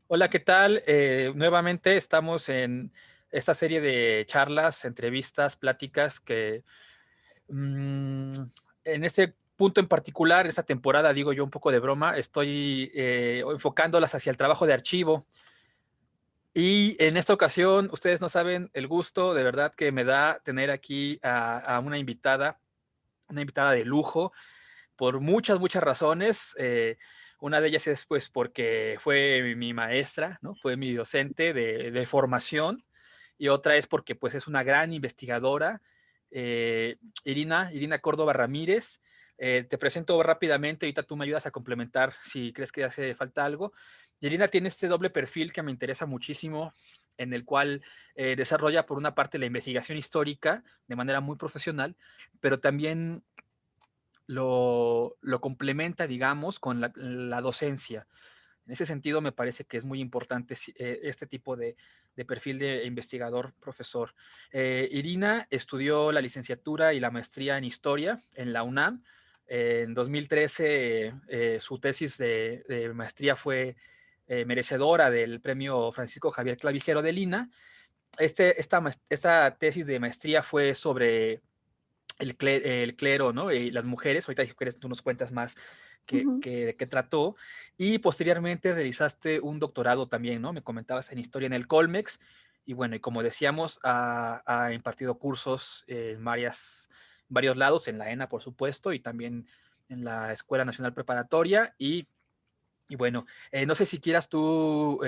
Hola, ¿qué tal? Nuevamente estamos en esta serie de charlas, entrevistas, pláticas que mm, en este punto en particular, esta temporada, digo yo un poco de broma, estoy enfocándolas hacia el trabajo de archivo. Y en esta ocasión, ustedes no saben el gusto de verdad que me da tener aquí a una invitada de lujo por muchas, muchas razones. Una de ellas es pues porque fue mi maestra, ¿no? Fue mi docente de formación, y otra es porque pues es una gran investigadora, Irina Córdoba Ramírez. Te presento rápidamente, ahorita tú me ayudas a complementar si crees que hace falta algo. Irina tiene este doble perfil que me interesa muchísimo, en el cual desarrolla por una parte la investigación histórica de manera muy profesional, pero también lo complementa, digamos, con la docencia. En ese sentido, me parece que es muy importante este tipo de perfil de investigador, profesor. Irina estudió la licenciatura y la maestría en historia en la UNAM. En 2013, su tesis de maestría fue merecedora del premio Francisco Javier Clavijero de Lina. Esta tesis de maestría fue sobre el clero, ¿no? Y las mujeres. Ahorita, si quieres, tú nos cuentas más Ujú. de qué trató. Y posteriormente realizaste un doctorado también, ¿no? Me comentabas en historia en el Colmex. Y bueno, y como decíamos, ha impartido cursos en varios lados, en la ENA, por supuesto, y también en la Escuela Nacional Preparatoria. Y bueno, no sé si quieras tú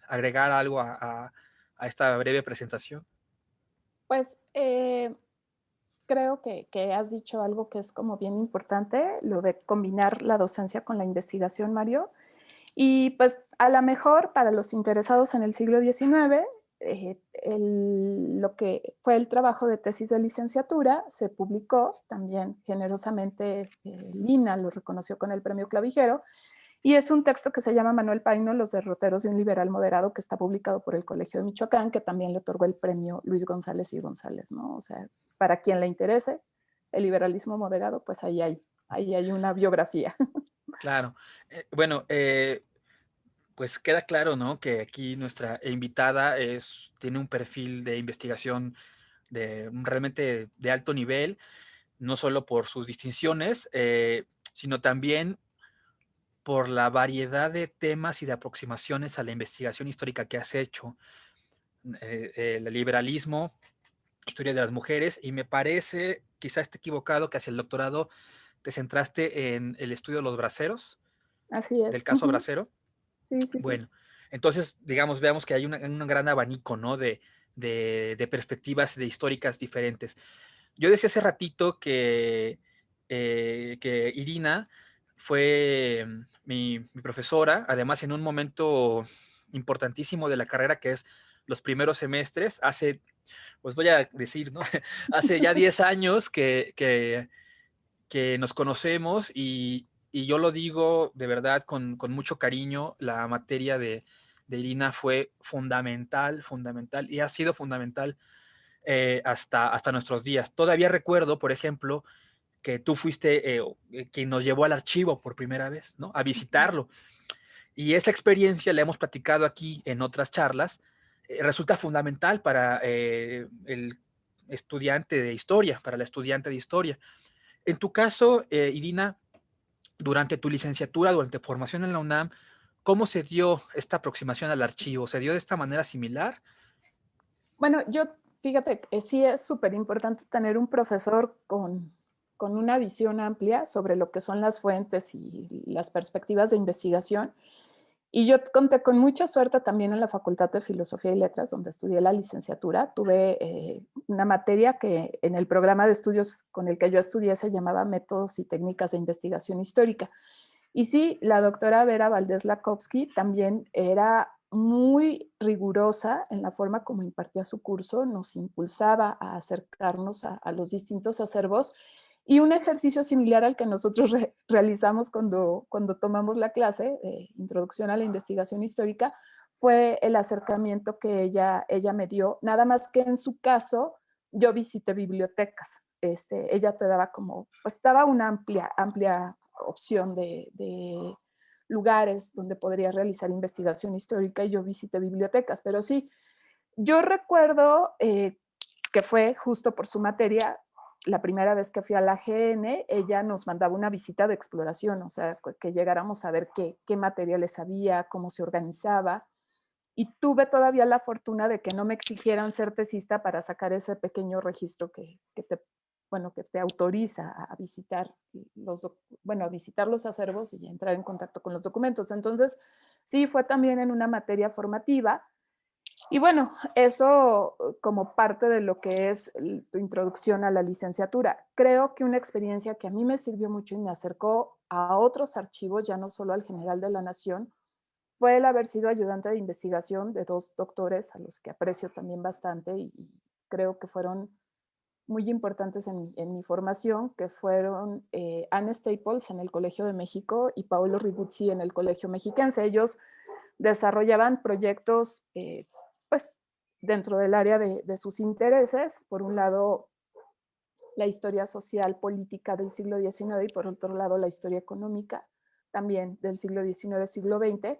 agregar algo a esta breve presentación. Pues, creo que has dicho algo que es como bien importante, lo de combinar la docencia con la investigación, Mario. Y, pues, a la mejor para los interesados en el siglo XIX, lo que fue el trabajo de tesis de licenciatura se publicó, también generosamente, Lina lo reconoció con el premio Clavijero, y es un texto que se llama Manuel Paino, Los derroteros de un liberal moderado, que está publicado por el Colegio de Michoacán, que también le otorgó el premio Luis González y González, ¿no? O sea, para quien le interese el liberalismo moderado, pues ahí hay una biografía. Claro. Bueno, pues queda claro, ¿no? Que aquí nuestra invitada tiene un perfil de investigación realmente de alto nivel, no solo por sus distinciones, sino también por la variedad de temas y de aproximaciones a la investigación histórica que has hecho. El liberalismo, historia de las mujeres, y me parece, quizá esté equivocado, que hacia el doctorado te centraste en el estudio de los braceros, Así del es. caso Ujú. bracero. Sí, sí, sí. Bueno, entonces, digamos, veamos que hay un gran abanico, ¿no? De perspectivas de históricas diferentes. Yo decía hace ratito que Irina fue mi profesora, además en un momento importantísimo de la carrera, que es los primeros semestres, pues voy a decir, ¿no? Hace ya 10 años que nos conocemos, y yo lo digo de verdad con mucho cariño. La materia de Irina fue fundamental, fundamental, y ha sido fundamental hasta nuestros días. Todavía recuerdo, por ejemplo, que tú fuiste quien nos llevó al archivo por primera vez, ¿no? A Ujú. visitarlo. Y esa experiencia la hemos platicado aquí en otras charlas. Resulta fundamental para el estudiante de historia, para la estudiante de historia. En tu caso, Irina, durante tu licenciatura, durante formación en la UNAM, ¿cómo se dio esta aproximación al archivo? ¿Se dio de esta manera similar? Bueno, yo, fíjate, sí es súper importante tener un profesor con una visión amplia sobre lo que son las fuentes y las perspectivas de investigación. Y yo conté con mucha suerte también en la Facultad de Filosofía y Letras, donde estudié la licenciatura. Tuve una materia que en el programa de estudios con el que yo estudié se llamaba Métodos y Técnicas de Investigación Histórica. Y sí, la doctora Vera Valdés Lakowski también era muy rigurosa en la forma como impartía su curso, nos impulsaba a acercarnos a los distintos acervos, y un ejercicio similar al que nosotros realizamos cuando tomamos la clase, Introducción a la Investigación Histórica, fue el acercamiento que ella me dio, nada más que en su caso yo visité bibliotecas. Ella te daba como, pues daba una amplia opción de lugares donde podrías realizar investigación histórica y yo visité bibliotecas, pero sí, yo recuerdo que fue justo por su materia, la primera vez que fui a la GN, ella nos mandaba una visita de exploración, o sea, que llegáramos a ver qué materiales había, cómo se organizaba. Y tuve todavía la fortuna de que no me exigieran ser tesista para sacar ese pequeño registro que te autoriza a visitar a visitar los acervos y entrar en contacto con los documentos. Entonces, sí, fue también en una materia formativa. Y bueno, eso como parte de lo que es tu introducción a la licenciatura. Creo que una experiencia que a mí me sirvió mucho y me acercó a otros archivos, ya no solo al General de la Nación, fue el haber sido ayudante de investigación de 2 doctores a los que aprecio también bastante y creo que fueron muy importantes en mi formación, que fueron Anne Staples en el Colegio de México y Paolo Ribuzzi en el Colegio Mexiquense. Ellos desarrollaban proyectos pues dentro del área de sus intereses, por un lado la historia social política del siglo XIX y por otro lado la historia económica también del siglo XIX, siglo XX,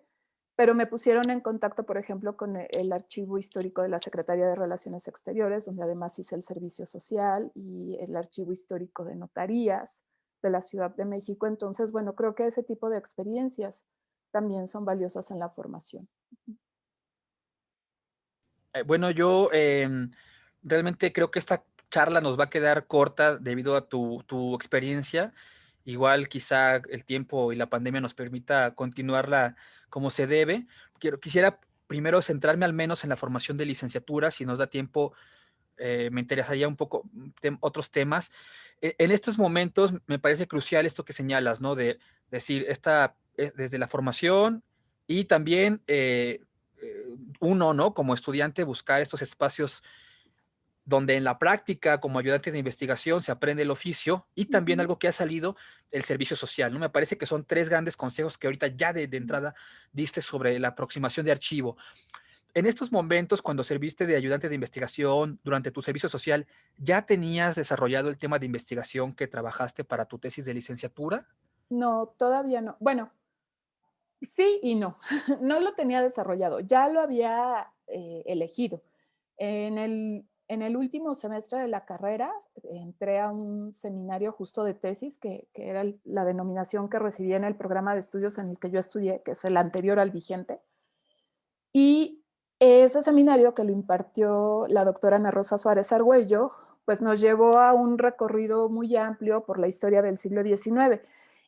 pero me pusieron en contacto, por ejemplo, con el Archivo Histórico de la Secretaría de Relaciones Exteriores, donde además hice el servicio social, y el Archivo Histórico de Notarías de la Ciudad de México. Entonces, bueno, creo que ese tipo de experiencias también son valiosas en la formación. Bueno, yo realmente creo que esta charla nos va a quedar corta debido a tu experiencia. Igual quizá el tiempo y la pandemia nos permita continuarla como se debe. Quisiera primero centrarme al menos en la formación de licenciatura. Si nos da tiempo, me interesaría un poco otros temas. En estos momentos me parece crucial esto que señalas, ¿no? De decir, desde la formación y también uno, ¿no? Como estudiante, buscar estos espacios donde en la práctica, como ayudante de investigación, se aprende el oficio y también algo que ha salido, el servicio social, ¿no? Me parece que son tres grandes consejos que ahorita ya de entrada diste sobre la aproximación de archivo. En estos momentos, cuando serviste de ayudante de investigación durante tu servicio social, ¿ya tenías desarrollado el tema de investigación que trabajaste para tu tesis de licenciatura? No, todavía no. Bueno, sí y no. No lo tenía desarrollado, ya lo había elegido. En el último semestre de la carrera entré a un seminario justo de tesis, que era la denominación que recibía en el programa de estudios en el que yo estudié, que es el anterior al vigente. Y ese seminario que lo impartió la doctora Ana Rosa Suárez Argüello, pues nos llevó a un recorrido muy amplio por la historia del siglo XIX.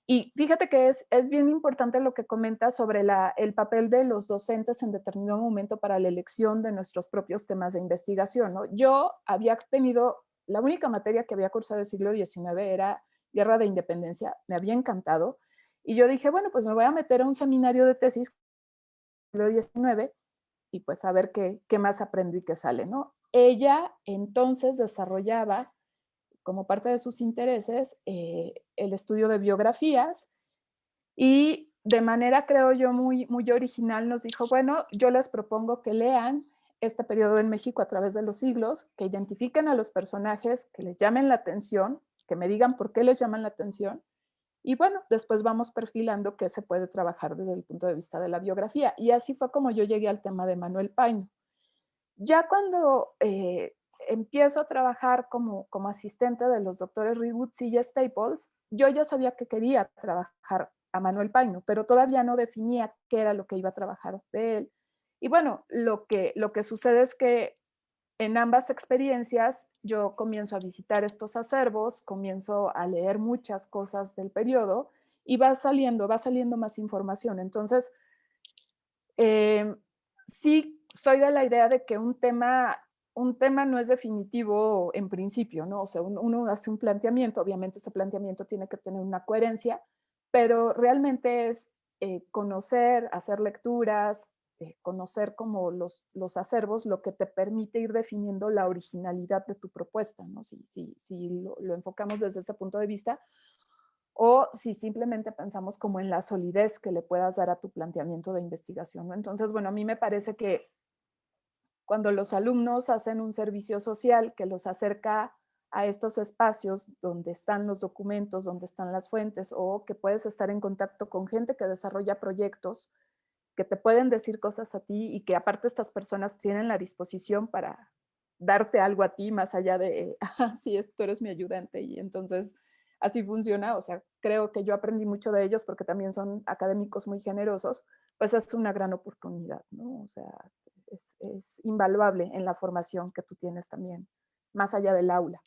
Y fíjate que es bien importante lo que comentas sobre el papel de los docentes en determinado momento para la elección de nuestros propios temas de investigación, ¿no? Yo había tenido, la única materia que había cursado del siglo XIX era Guerra de Independencia, me había encantado, y yo dije, bueno, pues me voy a meter a un seminario de tesis del siglo XIX y pues a ver qué más aprendo y qué sale, ¿no? Ella entonces desarrollaba como parte de sus intereses el estudio de biografías y de manera, creo yo, muy original nos dijo, bueno, yo les propongo que lean este periodo en México a través de los siglos, que identifiquen a los personajes, que les llamen la atención, que me digan por qué les llaman la atención, y bueno, después vamos perfilando qué se puede trabajar desde el punto de vista de la biografía. Y así fue como yo llegué al tema de Manuel Paino. Ya cuando empiezo a trabajar como asistente de los doctores Ribuzzi y Staples, yo ya sabía que quería trabajar a Manuel Paino, pero todavía no definía qué era lo que iba a trabajar de él. Y bueno, lo que sucede es que en ambas experiencias yo comienzo a visitar estos acervos, comienzo a leer muchas cosas del periodo y va saliendo más información. Entonces, sí soy de la idea de que un tema no es definitivo en principio, ¿no? O sea, uno hace un planteamiento, obviamente ese planteamiento tiene que tener una coherencia, pero realmente es conocer, hacer lecturas, conocer como los acervos, lo que te permite ir definiendo la originalidad de tu propuesta, ¿no? Si lo enfocamos desde ese punto de vista, o si simplemente pensamos como en la solidez que le puedas dar a tu planteamiento de investigación, ¿no? Entonces, bueno, a mí me parece que cuando los alumnos hacen un servicio social que los acerca a estos espacios donde están los documentos, donde están las fuentes, o que puedes estar en contacto con gente que desarrolla proyectos que te pueden decir cosas a ti y que aparte estas personas tienen la disposición para darte algo a ti más allá de, ah, sí, tú eres mi ayudante y entonces así funciona. O sea, creo que yo aprendí mucho de ellos porque también son académicos muy generosos, pues es una gran oportunidad, ¿no? O sea, es invaluable en la formación que tú tienes también, más allá del aula.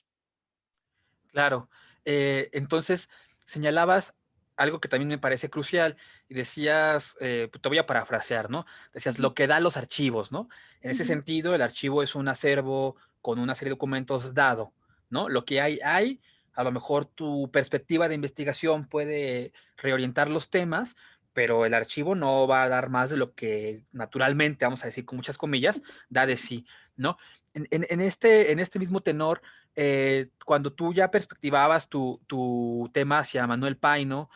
Claro. Entonces, señalabas algo que también me parece crucial y decías, pues, te voy a parafrasear, ¿no? Decías Ujú, lo que dan los archivos, ¿no? En ese ujú. sentido, el archivo es un acervo con una serie de documentos dado, ¿no? Lo que hay, a lo mejor tu perspectiva de investigación puede reorientar los temas, pero el archivo no va a dar más de lo que naturalmente, vamos a decir con muchas comillas, da de sí, ¿no? En este mismo tenor, cuando tú ya perspectivabas tu tema hacia Manuel Paino,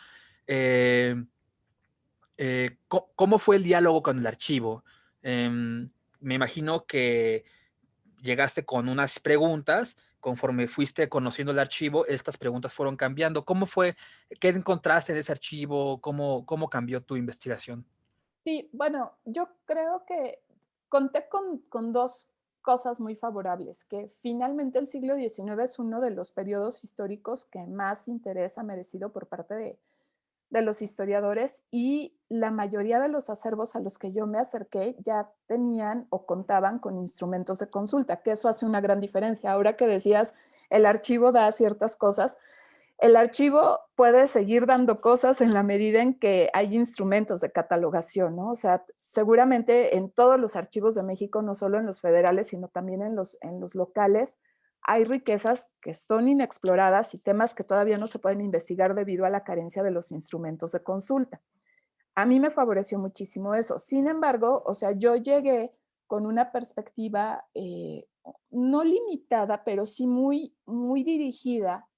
eh, ¿cómo fue el diálogo con el archivo? Me imagino que llegaste con unas preguntas, conforme fuiste conociendo el archivo, estas preguntas fueron cambiando. ¿Cómo fue? ¿Qué encontraste en ese archivo? ¿Cómo cambió tu investigación? Sí, bueno, yo creo que conté con 2 cosas muy favorables, que finalmente el siglo XIX es uno de los periodos históricos que más interés ha merecido por parte de los historiadores, y la mayoría de los acervos a los que yo me acerqué ya tenían o contaban con instrumentos de consulta, que eso hace una gran diferencia. Ahora que decías, el archivo da ciertas cosas, el archivo puede seguir dando cosas en la medida en que hay instrumentos de catalogación, ¿no? O sea, seguramente en todos los archivos de México, no solo en los federales, sino también en los locales, hay riquezas que son inexploradas y temas que todavía no se pueden investigar debido a la carencia de los instrumentos de consulta. A mí me favoreció muchísimo eso. Sin embargo, o sea, yo llegué con una perspectiva no limitada, pero sí muy, muy dirigida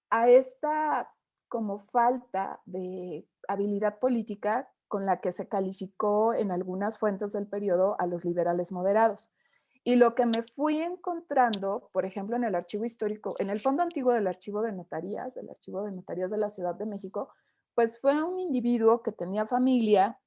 a esta como falta de habilidad política con la que se calificó en algunas fuentes del periodo a los liberales moderados. Y lo que me fui encontrando, por ejemplo, en el archivo histórico, en el fondo antiguo del archivo de notarías de la Ciudad de México, pues fue un individuo que tenía familia,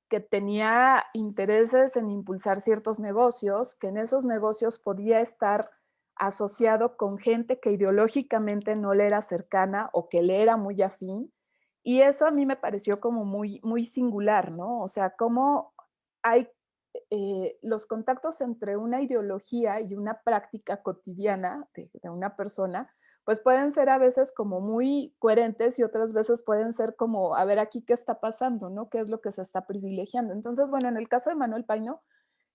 que tenía intereses en impulsar ciertos negocios, que en esos negocios podía estar asociado con gente que ideológicamente no le era cercana o que le era muy afín. Y eso a mí me pareció como muy, muy singular, ¿no? O sea, cómo hay los contactos entre una ideología y una práctica cotidiana de una persona, pues pueden ser a veces como muy coherentes y otras veces pueden ser como, a ver aquí qué está pasando, ¿no? ¿Qué es lo que se está privilegiando? Entonces, bueno, en el caso de Manuel Paino,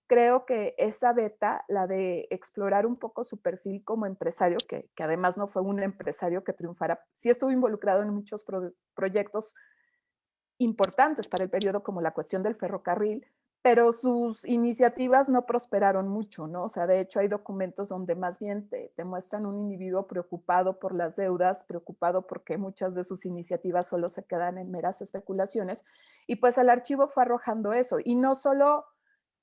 creo que esa beta, la de explorar un poco su perfil como empresario, que además no fue un empresario que triunfara, sí estuvo involucrado en muchos proyectos importantes para el periodo, como la cuestión del ferrocarril, pero sus iniciativas no prosperaron mucho, ¿no? O sea, de hecho hay documentos donde más bien te muestran un individuo preocupado por las deudas, preocupado porque muchas de sus iniciativas solo se quedan en meras especulaciones, y pues el archivo fue arrojando eso, y no solo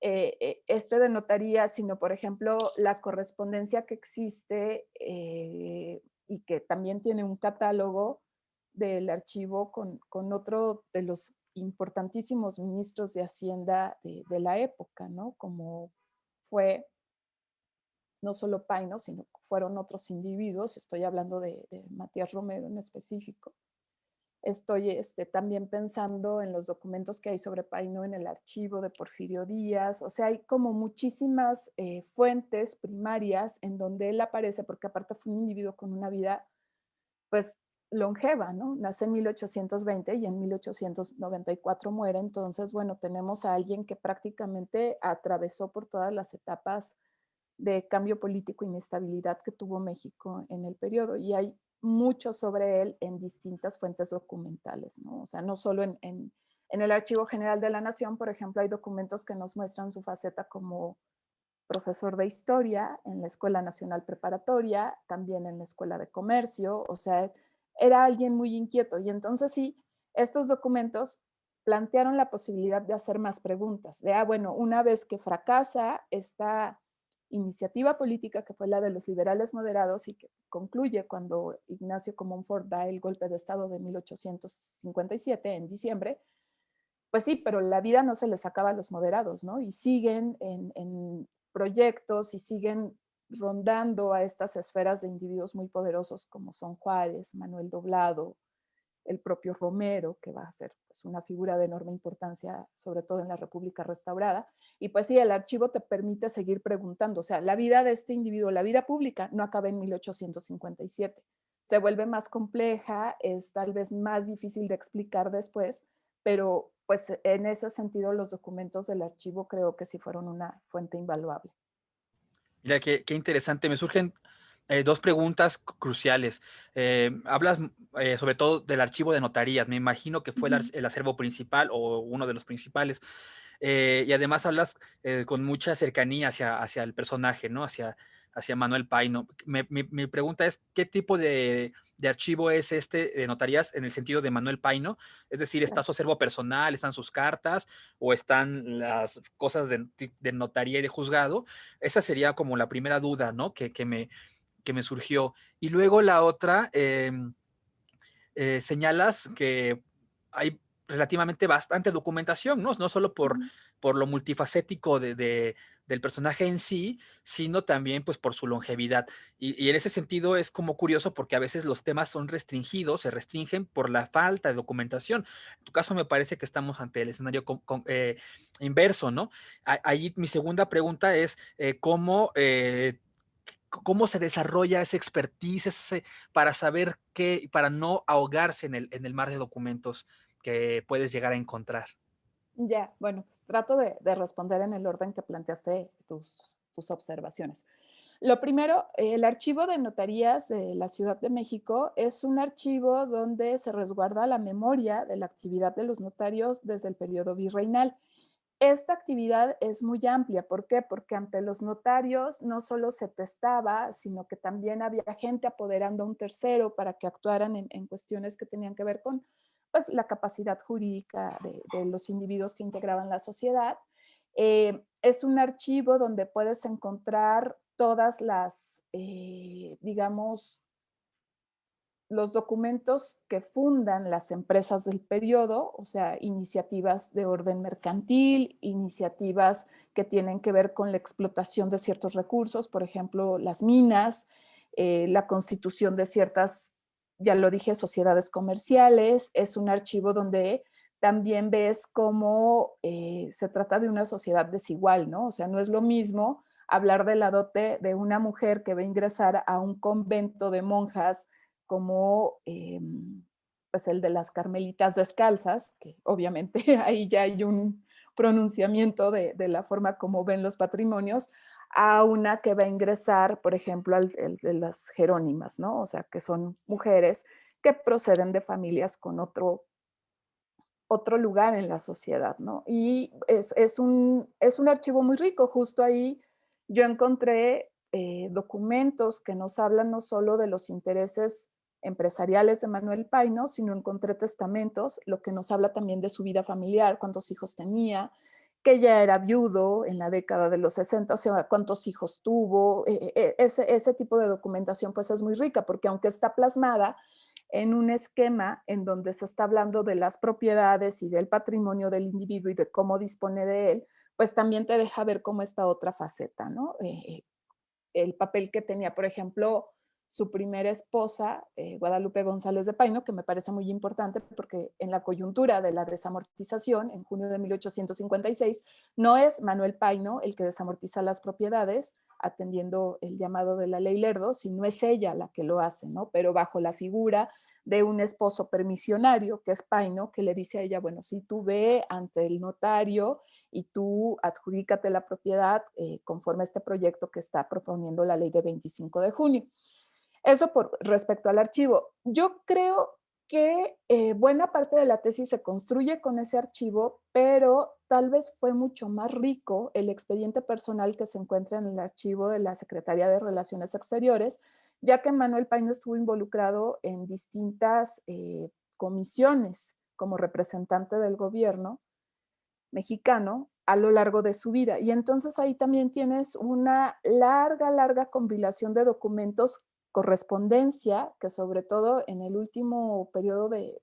este de notaría, sino por ejemplo la correspondencia que existe y que también tiene un catálogo del archivo con otro de los importantísimos ministros de Hacienda de la época, ¿no? Como fue no solo Paino, sino fueron otros individuos, estoy hablando de Matías Romero en específico. Estoy también pensando en los documentos que hay sobre Paino en el archivo de Porfirio Díaz, o sea, hay como muchísimas fuentes primarias en donde él aparece, porque aparte fue un individuo con una vida pues longeva, ¿no? Nace en 1820 y en 1894 muere, entonces, bueno, tenemos a alguien que prácticamente atravesó por todas las etapas de cambio político, inestabilidad que tuvo México en el periodo, y hay mucho sobre él en distintas fuentes documentales, ¿no? O sea, no solo en el Archivo General de la Nación, por ejemplo, hay documentos que nos muestran su faceta como profesor de historia en la Escuela Nacional Preparatoria, también en la Escuela de Comercio, o sea, era alguien muy inquieto. Y entonces sí, estos documentos plantearon la posibilidad de hacer más preguntas, de, bueno, una vez que fracasa esta iniciativa política que fue la de los liberales moderados y que concluye cuando Ignacio Comonfort da el golpe de Estado de 1857 en diciembre, pues sí, pero la vida no se les acaba a los moderados, ¿no? Y siguen en proyectos y siguen rondando a estas esferas de individuos muy poderosos como son Juárez, Manuel Doblado, el propio Romero, que va a ser pues, una figura de enorme importancia, sobre todo en la República Restaurada. Y pues sí, el archivo te permite seguir preguntando, o sea, la vida de este individuo, la vida pública, no acaba en 1857. Se vuelve más compleja, es tal vez más difícil de explicar después, pero pues en ese sentido los documentos del archivo creo que sí fueron una fuente invaluable. Mira, qué interesante. Me surgen dos preguntas cruciales. Hablas sobre todo del archivo de notarías. Me imagino que fue Uh -huh. el acervo principal o uno de los principales. Y además hablas con mucha cercanía hacia el personaje, ¿no? Hacia Manuel Paino. Mi pregunta es, ¿qué tipo de archivo es este de notarías en el sentido de Manuel Paino? Es decir, ¿está Claro. su acervo personal, están sus cartas o están las cosas de notaría y de juzgado? Esa sería como la primera duda, ¿no? Que me surgió. Y luego la otra, señalas que hay relativamente bastante documentación, ¿no? No solo Uh -huh. por lo multifacético del personaje en sí, sino también pues por su longevidad. Y en ese sentido es como curioso porque a veces los temas son restringidos, se restringen por la falta de documentación. En tu caso me parece que estamos ante el escenario inverso, ¿no? Ahí mi segunda pregunta es cómo se desarrolla esa expertise para saber qué, para no ahogarse en el mar de documentos que puedes llegar a encontrar. Ya, bueno, pues trato de responder en el orden que planteaste tus observaciones. Lo primero, el archivo de notarías de la Ciudad de México es un archivo donde se resguarda la memoria de la actividad de los notarios desde el periodo virreinal. Esta actividad es muy amplia. ¿Por qué? Porque ante los notarios no solo se testaba, sino que también había gente apoderando a un tercero para que actuaran en cuestiones que tenían que ver con pues, la capacidad jurídica de los individuos que integraban la sociedad. Es un archivo donde puedes encontrar todas las, digamos, los documentos que fundan las empresas del periodo, o sea, iniciativas de orden mercantil, iniciativas que tienen que ver con la explotación de ciertos recursos, por ejemplo, las minas, la constitución de ciertas, ya lo dije, sociedades comerciales. Es un archivo donde también ves cómo se trata de una sociedad desigual, ¿no? O sea, no es lo mismo hablar de la dote de una mujer que va a ingresar a un convento de monjas como pues el de las Carmelitas Descalzas, que obviamente ahí ya hay un pronunciamiento de la forma como ven los patrimonios, a una que va a ingresar, por ejemplo, al de las Jerónimas, ¿no? O sea, que son mujeres que proceden de familias con otro lugar en la sociedad, ¿no? Y es un archivo muy rico. Justo ahí yo encontré documentos que nos hablan no solo de los intereses empresariales de Manuel Paino, sino encontré testamentos, lo que nos habla también de su vida familiar, cuántos hijos tenía, que ya era viudo en la década de los 60, o sea, cuántos hijos tuvo. Ese tipo de documentación pues es muy rica, porque aunque está plasmada en un esquema en donde se está hablando de las propiedades y del patrimonio del individuo y de cómo dispone de él, pues también te deja ver cómo está otra faceta, ¿no? El papel que tenía, por ejemplo, su primera esposa, Guadalupe González de Paino, que me parece muy importante porque en la coyuntura de la desamortización, en junio de 1856, no es Manuel Paino el que desamortiza las propiedades, atendiendo el llamado de la ley Lerdo, sino es ella la que lo hace, ¿no? Pero bajo la figura de un esposo permisionario, que es Paino, que le dice a ella, bueno, si tú ve ante el notario y tú adjudícate la propiedad conforme a este proyecto que está proponiendo la ley de 25 de junio. Eso por respecto al archivo. Yo creo que buena parte de la tesis se construye con ese archivo, pero tal vez fue mucho más rico el expediente personal que se encuentra en el archivo de la Secretaría de Relaciones Exteriores, ya que Manuel Paino estuvo involucrado en distintas comisiones como representante del gobierno mexicano a lo largo de su vida. Y entonces ahí también tienes una larga, larga compilación de documentos, correspondencia, que sobre todo en el último periodo de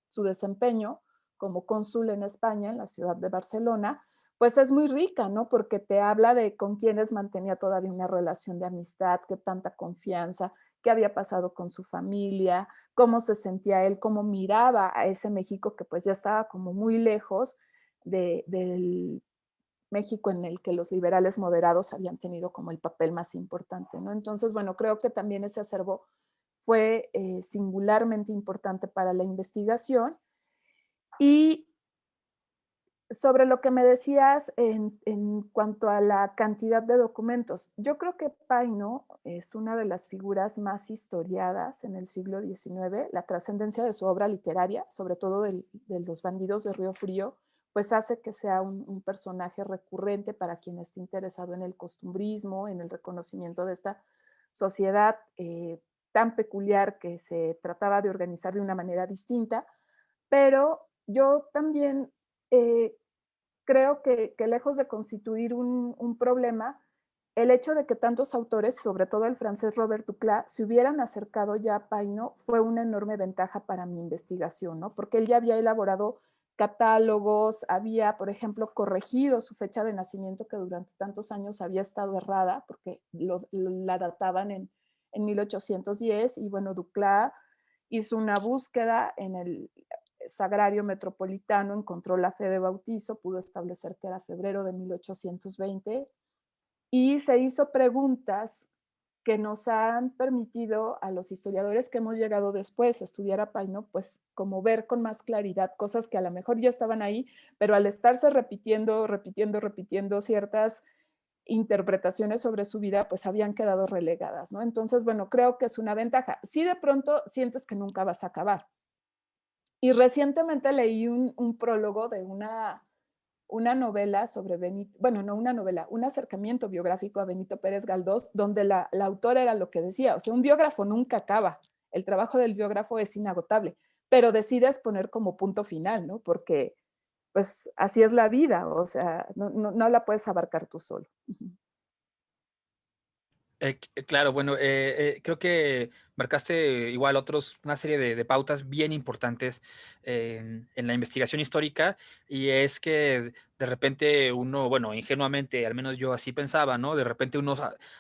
su desempeño como cónsul en España, en la ciudad de Barcelona, pues es muy rica, ¿no? Porque te habla de con quienes mantenía todavía una relación de amistad, qué tanta confianza, qué había pasado con su familia, cómo se sentía él, cómo miraba a ese México que pues ya estaba como muy lejos del México en el que los liberales moderados habían tenido como el papel más importante, ¿no? Entonces, bueno, creo que también ese acervo fue singularmente importante para la investigación. Y sobre lo que me decías en cuanto a la cantidad de documentos, yo creo que Paino es una de las figuras más historiadas en el siglo XIX. La trascendencia de su obra literaria, sobre todo de Los bandidos de Río Frío, pues hace que sea un personaje recurrente para quien esté interesado en el costumbrismo, en el reconocimiento de esta sociedad tan peculiar que se trataba de organizar de una manera distinta. Pero yo también eh, creo que lejos de constituir un problema, el hecho de que tantos autores, sobre todo el francés Robert Duclas, se hubieran acercado ya a Paino fue una enorme ventaja para mi investigación, ¿no? Porque él ya había elaborado catálogos, había, por ejemplo, corregido su fecha de nacimiento que durante tantos años había estado errada, porque la databan en 1810, y bueno, Duclas hizo una búsqueda en el Sagrario Metropolitano, encontró la fe de bautizo, pudo establecer que era febrero de 1820 y se hizo preguntas que nos han permitido a los historiadores que hemos llegado después a estudiar a Paino, pues como ver con más claridad cosas que a lo mejor ya estaban ahí, pero al estarse repitiendo ciertas interpretaciones sobre su vida, pues habían quedado relegadas, ¿no? Entonces, bueno, creo que es una ventaja. Si de pronto sientes que nunca vas a acabar, y recientemente leí un prólogo de una novela sobre Benito, bueno, no una novela, un acercamiento biográfico a Benito Pérez Galdós, donde la autora era lo que decía, o sea, un biógrafo nunca acaba, el trabajo del biógrafo es inagotable, pero decides poner como punto final, ¿no? Porque pues así es la vida, o sea, no la puedes abarcar tú solo. Claro, bueno, creo que marcaste igual una serie de pautas bien importantes en la investigación histórica, y es que de repente uno, bueno, ingenuamente, al menos yo así pensaba, ¿no? De repente uno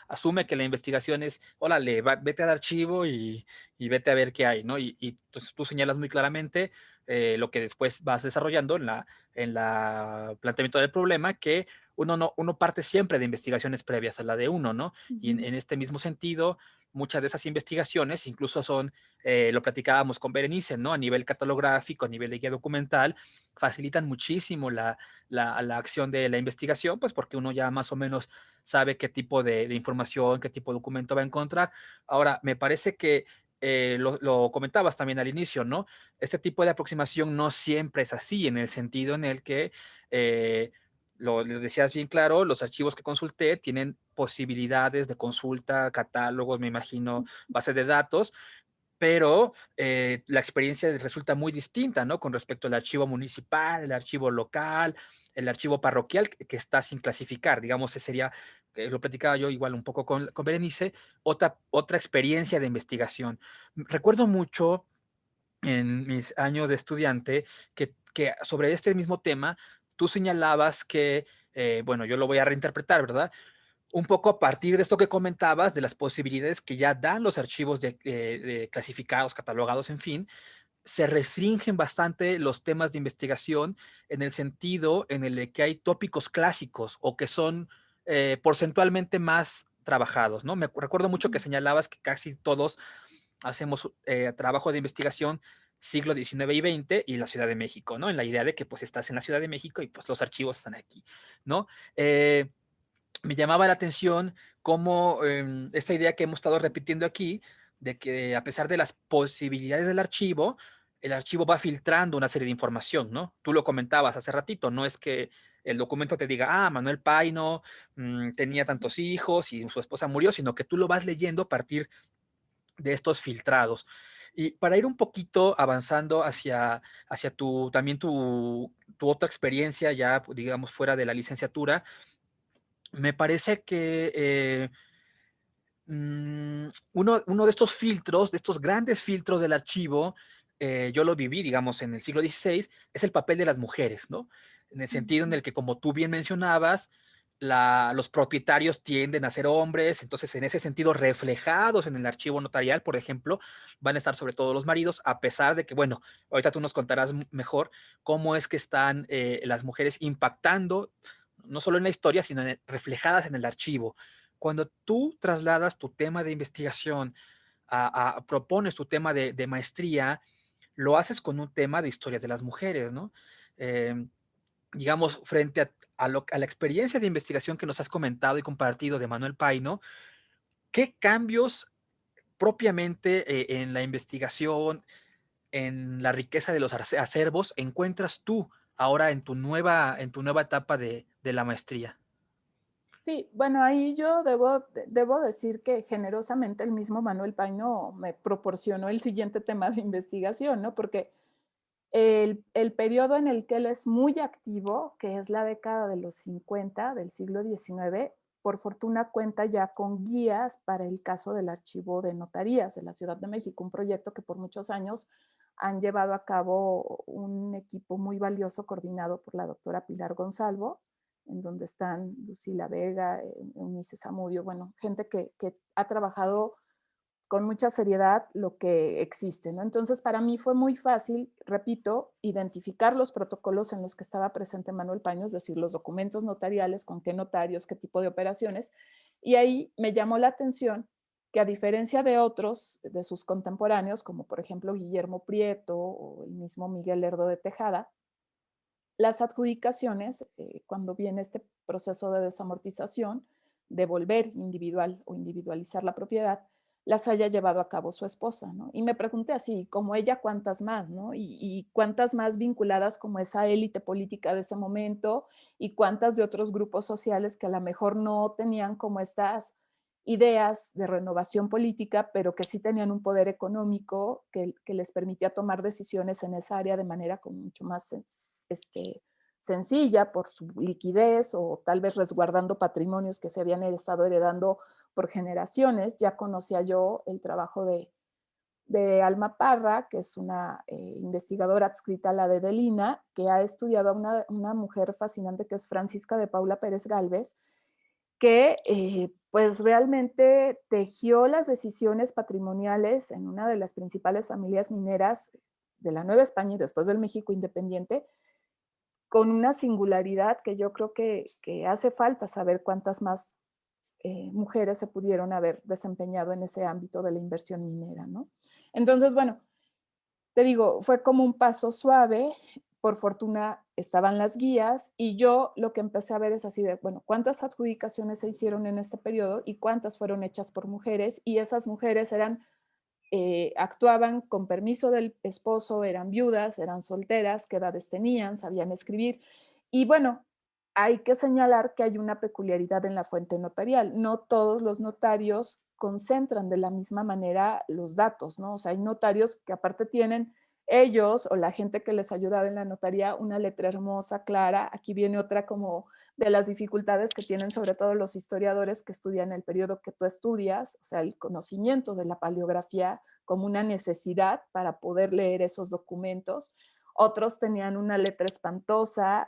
asume que la investigación es, órale, vete al archivo y vete a ver qué hay, ¿no? Y entonces tú señalas muy claramente lo que después vas desarrollando en la planteamiento del problema, que uno parte siempre de investigaciones previas a la de uno, ¿no? Y en este mismo sentido, muchas de esas investigaciones incluso lo platicábamos con Berenice, ¿no? A nivel catalográfico, a nivel de guía documental, facilitan muchísimo la acción de la investigación, pues porque uno ya más o menos sabe qué tipo de información, qué tipo de documento va a encontrar. Ahora, me parece que lo comentabas también al inicio, ¿no? Este tipo de aproximación no siempre es así, en el sentido en el que les decías bien claro, los archivos que consulté tienen posibilidades de consulta, catálogos, me imagino, bases de datos, pero la experiencia resulta muy distinta, ¿no? Con respecto al archivo municipal, el archivo local, el archivo parroquial que está sin clasificar, digamos, ese sería, lo platicaba yo igual un poco con Berenice, otra experiencia de investigación. Recuerdo mucho en mis años de estudiante que sobre este mismo tema tú señalabas que, bueno, yo lo voy a reinterpretar, ¿verdad? Un poco a partir de esto que comentabas, de las posibilidades que ya dan los archivos de clasificados, catalogados, en fin, se restringen bastante los temas de investigación en el sentido en el que hay tópicos clásicos o que son porcentualmente más trabajados, ¿no? Me recuerdo mucho que señalabas que casi todos hacemos trabajo de investigación siglo XIX y XX y la Ciudad de México, ¿no? En la idea de que pues estás en la Ciudad de México y pues los archivos están aquí, ¿no? Me llamaba la atención cómo esta idea que hemos estado repitiendo aquí, de que a pesar de las posibilidades del archivo, el archivo va filtrando una serie de información, ¿no? Tú lo comentabas hace ratito, no es que el documento te diga, ah, Manuel Paino tenía tantos hijos y su esposa murió, sino que tú lo vas leyendo a partir de estos filtrados. Y para ir un poquito avanzando hacia también tu otra experiencia ya, digamos, fuera de la licenciatura, me parece que uno de estos filtros, de estos grandes filtros del archivo, yo lo viví, digamos, en el siglo XVI, es el papel de las mujeres, ¿no? En el sentido en Ujú. el que, como tú bien mencionabas, los propietarios tienden a ser hombres, entonces en ese sentido reflejados en el archivo notarial, por ejemplo, van a estar sobre todo los maridos, a pesar de que, bueno, ahorita tú nos contarás mejor cómo es que están las mujeres impactando, no solo en la historia, sino reflejadas en el archivo. Cuando tú trasladas tu tema de investigación, propones tu tema de maestría, lo haces con un tema de historias de las mujeres, ¿no? Eh, digamos, frente a la experiencia de investigación que nos has comentado y compartido de Manuel Paino, ¿qué cambios propiamente en la investigación, en la riqueza de los acervos, encuentras tú ahora en tu nueva etapa de la maestría? Sí, bueno, ahí yo debo decir que generosamente el mismo Manuel Paino me proporcionó el siguiente tema de investigación, ¿no? Porque el periodo en el que él es muy activo, que es la década de los 50 del siglo XIX, por fortuna cuenta ya con guías para el caso del archivo de notarías de la Ciudad de México, un proyecto que por muchos años han llevado a cabo un equipo muy valioso coordinado por la doctora Pilar Gonzalvo, en donde están Lucila Vega, Eunice Zamudio, bueno, gente que ha trabajado con mucha seriedad lo que existe, ¿no? Entonces, para mí fue muy fácil, repito, identificar los protocolos en los que estaba presente Manuel Paño, es decir, los documentos notariales, con qué notarios, qué tipo de operaciones, y ahí me llamó la atención que a diferencia de otros, de sus contemporáneos, como por ejemplo Guillermo Prieto o el mismo Miguel Lerdo de Tejada, las adjudicaciones, cuando viene este proceso de desamortización, de volver individual o individualizar la propiedad, las haya llevado a cabo su esposa, ¿no? Y me pregunté así, como ella, ¿cuántas más, no? Y cuántas más vinculadas como esa élite política de ese momento y cuántas de otros grupos sociales que a lo mejor no tenían como estas ideas de renovación política, pero que sí tenían un poder económico que les permitía tomar decisiones en esa área de manera como mucho más sencilla por su liquidez o tal vez resguardando patrimonios que se habían estado heredando por generaciones. Ya conocía yo el trabajo de Alma Parra, que es una investigadora adscrita a la de Delina, que ha estudiado a una mujer fascinante que es Francisca de Paula Pérez Galvez, que pues realmente tejió las decisiones patrimoniales en una de las principales familias mineras de la Nueva España y después del México independiente, con una singularidad que yo creo que hace falta saber cuántas más mujeres se pudieron haber desempeñado en ese ámbito de la inversión minera, ¿no? Entonces, bueno, te digo, fue como un paso suave, por fortuna estaban las guías y yo lo que empecé a ver es así de, bueno, ¿cuántas adjudicaciones se hicieron en este periodo y cuántas fueron hechas por mujeres? Y esas mujeres actuaban con permiso del esposo, eran viudas, eran solteras, qué edades tenían, sabían escribir. Y bueno, hay que señalar que hay una peculiaridad en la fuente notarial. No todos los notarios concentran de la misma manera los datos, ¿no? O sea, hay notarios que aparte tienen ellos o la gente que les ayudaba en la notaría una letra hermosa, clara. Aquí viene otra como de las dificultades que tienen sobre todo los historiadores que estudian el periodo que tú estudias, o sea, el conocimiento de la paleografía como una necesidad para poder leer esos documentos. Otros tenían una letra espantosa,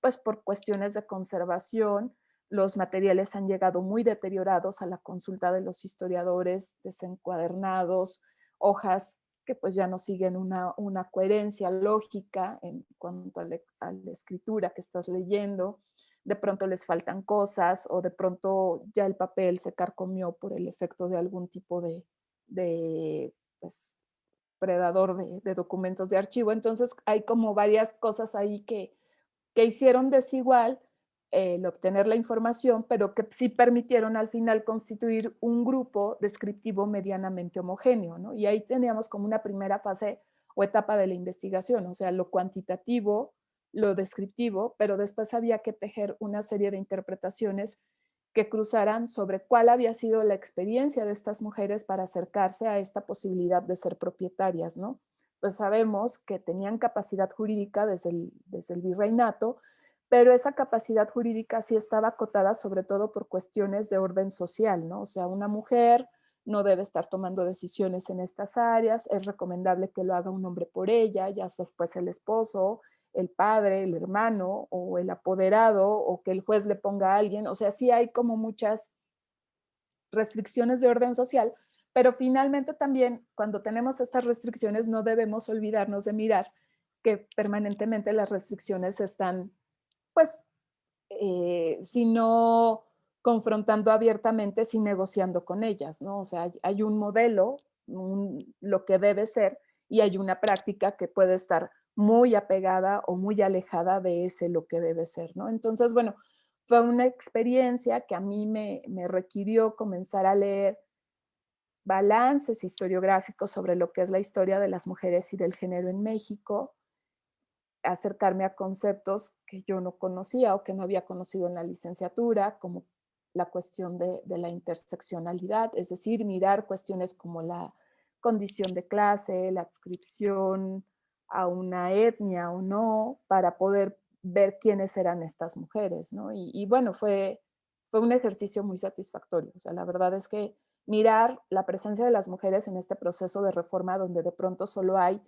pues por cuestiones de conservación. Los materiales han llegado muy deteriorados a la consulta de los historiadores, desencuadernados, hojas que pues ya no siguen una coherencia lógica en cuanto a la escritura que estás leyendo. De pronto les faltan cosas o de pronto ya el papel se carcomió por el efecto de algún tipo de pues, predador de documentos de archivo. Entonces hay como varias cosas ahí que hicieron desigual el obtener la información, pero que sí permitieron al final constituir un grupo descriptivo medianamente homogéneo, ¿no? Y ahí teníamos como una primera fase o etapa de la investigación, o sea, lo cuantitativo, lo descriptivo, pero después había que tejer una serie de interpretaciones que cruzaran sobre cuál había sido la experiencia de estas mujeres para acercarse a esta posibilidad de ser propietarias, ¿no? Pues sabemos que tenían capacidad jurídica desde el virreinato, pero esa capacidad jurídica sí estaba acotada sobre todo por cuestiones de orden social, ¿no? O sea, una mujer no debe estar tomando decisiones en estas áreas, es recomendable que lo haga un hombre por ella, ya sea pues el esposo, el padre, el hermano o el apoderado o que el juez le ponga a alguien. O sea, sí hay como muchas restricciones de orden social, pero finalmente también cuando tenemos estas restricciones no debemos olvidarnos de mirar que permanentemente las restricciones están, pues, si no confrontando abiertamente, sí negociando con ellas, ¿no? O sea, hay un modelo, lo que debe ser, y hay una práctica que puede estar muy apegada o muy alejada de ese lo que debe ser, ¿no? Entonces, bueno, fue una experiencia que a mí me requirió comenzar a leer balances historiográficos sobre lo que es la historia de las mujeres y del género en México, acercarme a conceptos que yo no conocía o que no había conocido en la licenciatura, como la cuestión de la interseccionalidad, es decir, mirar cuestiones como la condición de clase, la adscripción a una etnia o no, para poder ver quiénes eran estas mujeres, ¿no? Y bueno, fue un ejercicio muy satisfactorio. O sea, la verdad es que mirar la presencia de las mujeres en este proceso de reforma donde de pronto solo hay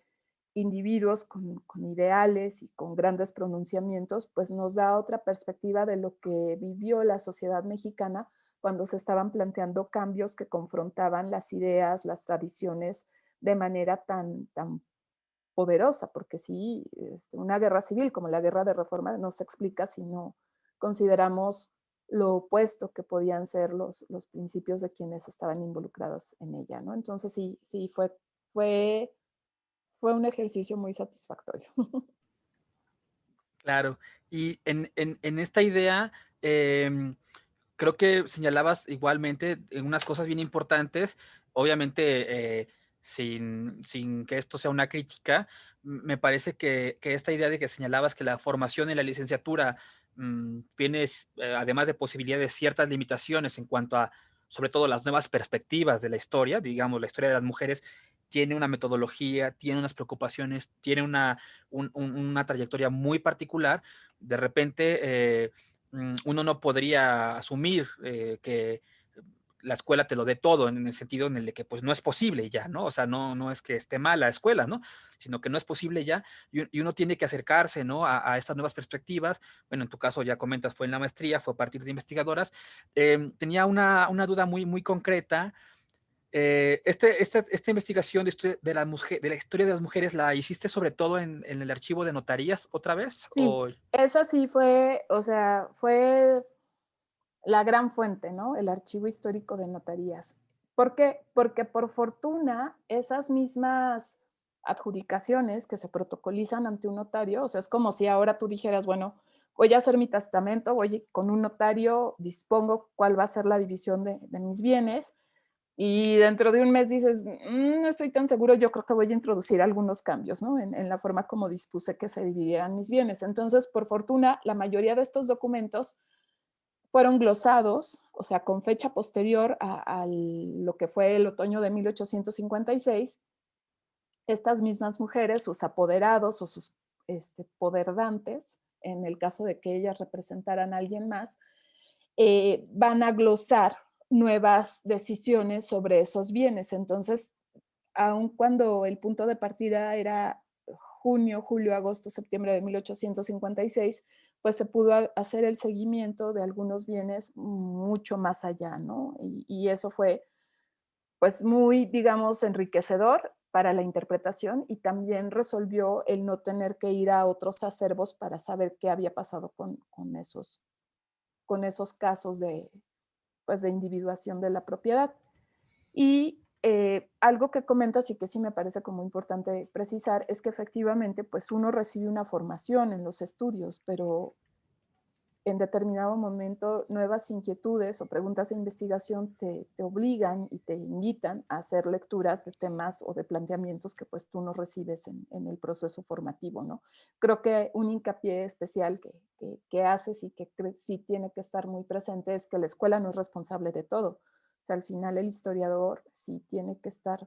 individuos con ideales y con grandes pronunciamientos, pues nos da otra perspectiva de lo que vivió la sociedad mexicana cuando se estaban planteando cambios que confrontaban las ideas, las tradiciones de manera tan poderosa, porque sí, una guerra civil como la guerra de reforma no se explica si no consideramos lo opuesto que podían ser los principios de quienes estaban involucrados en ella, ¿no? Entonces sí, fue fue un ejercicio muy satisfactorio. Claro. Y en esta idea, creo que señalabas igualmente unas cosas bien importantes, obviamente sin que esto sea una crítica, me parece que esta idea de que señalabas que la formación en la licenciatura tiene, además de posibilidades, ciertas limitaciones en cuanto a, sobre todo, las nuevas perspectivas de la historia, digamos, la historia de las mujeres tiene una metodología, tiene unas preocupaciones, tiene una trayectoria muy particular. De repente, uno no podría asumir que la escuela te lo dé todo en el sentido en el de que pues no es posible ya, ¿no? O sea, no es que esté mal la escuela, ¿no? Sino que no es posible ya y uno tiene que acercarse, ¿no? A estas nuevas perspectivas. Bueno, en tu caso ya comentas, fue en la maestría, fue a partir de investigadoras. Tenía una duda muy concreta. Esta investigación de la historia de las mujeres, ¿la hiciste sobre todo en el archivo de notarías otra vez? Sí, esa sí fue, o sea, fue la gran fuente, ¿no? El archivo histórico de notarías. ¿Por qué? Porque por fortuna esas mismas adjudicaciones que se protocolizan ante un notario, o sea, es como si ahora tú dijeras, bueno, voy a hacer mi testamento, voy con un notario, dispongo cuál va a ser la división de mis bienes, y dentro de un mes dices, no estoy tan seguro, yo creo que voy a introducir algunos cambios, ¿no? En la forma como dispuse que se dividieran mis bienes. Entonces, por fortuna, la mayoría de estos documentos fueron glosados, o sea, con fecha posterior a lo que fue el otoño de 1856. Estas mismas mujeres, sus apoderados o sus poderdantes, en el caso de que ellas representaran a alguien más, van a glosar nuevas decisiones sobre esos bienes. Entonces, aun cuando el punto de partida era junio, julio, agosto, septiembre de 1856, pues se pudo hacer el seguimiento de algunos bienes mucho más allá, ¿no? Y eso fue pues muy, digamos, enriquecedor para la interpretación y también resolvió el no tener que ir a otros acervos para saber qué había pasado con esos casos de, pues, de individuación de la propiedad. Y algo que comentas y que sí me parece como importante precisar es que efectivamente, pues uno recibe una formación en los estudios, pero en determinado momento nuevas inquietudes o preguntas de investigación te obligan y te invitan a hacer lecturas de temas o de planteamientos que pues tú no recibes en el proceso formativo, ¿no? Creo que un hincapié especial que que haces y que sí tiene que estar muy presente es que la escuela no es responsable de todo. O sea, al final el historiador sí tiene que estar